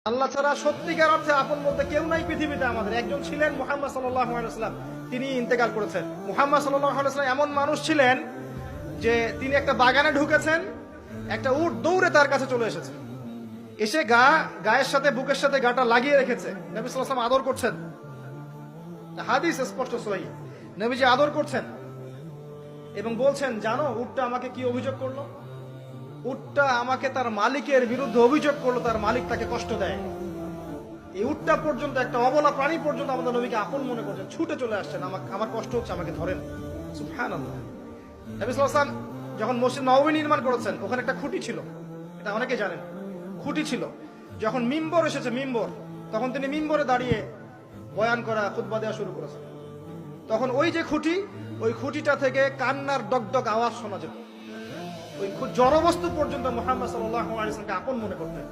আল্লাহ ছাড়া সত্যিকার অর্থে আপন বলতে কেউ নাই পৃথিবীতে। আমাদের একজন ছিলেন মুহাম্মদ সাল্লাল্লাহু আলাইহি ওয়াসাল্লাম, তিনি ইন্তেকাল করেছেন। মুহাম্মদ সাল্লাল্লাহু আলাইহি ওয়াসাল্লাম এমন মানুষ ছিলেন যে তিনি একটা বাগানে ঢুকেছেন, একটা উট দৌড়ে তার কাছে চলে এসেছে, এসে গায়ের সাথে বুকের সাথে গাটা লাগিয়ে রেখেছে। নবী সাল্লাল্লাহু আলাইহি ওয়াসাল্লাম আদর করছেন, হাদিস স্পষ্ট সহিহ, নবীজি আদর করছেন এবং বলছেন, জানো উটটা আমাকে কি অভিযোগ করলো? উটটা আমাকে তার মালিকের বিরুদ্ধে অভিযোগ করলো, তার মালিক তাকে কষ্ট দেয়। এই উটটা পর্যন্ত, একটা অবলা প্রাণী পর্যন্ত আমাদের নবীকে আপন মনে করছেন, ছুটে চলে আসছেন, আমার কষ্ট হচ্ছে, আমাকে ধরেন। সুবহানাল্লাহ। নবী সাল্লাল্লাহু আলাইহি ওয়াসাল্লাম যখন মসজিদ নববী নির্মাণ করেছেন, ওখানে একটা খুঁটি ছিল, এটা অনেকে জানেন, খুঁটি ছিল। যখন মিম্বর এসেছে, তখন তিনি মিম্বরে দাঁড়িয়ে বয়ান করা, খুতবা দেওয়া শুরু করেছেন। তখন ওই যে খুঁটি, ওই খুঁটিটা থেকে কান্নার ডগডগ আওয়াজ শোনা যেত। ওই জড়বস্তু পর্যন্ত মুহাম্মদ সাল্লাল্লাহু আলাইহি ওয়াসাল্লামকে আপন মনে করতেন।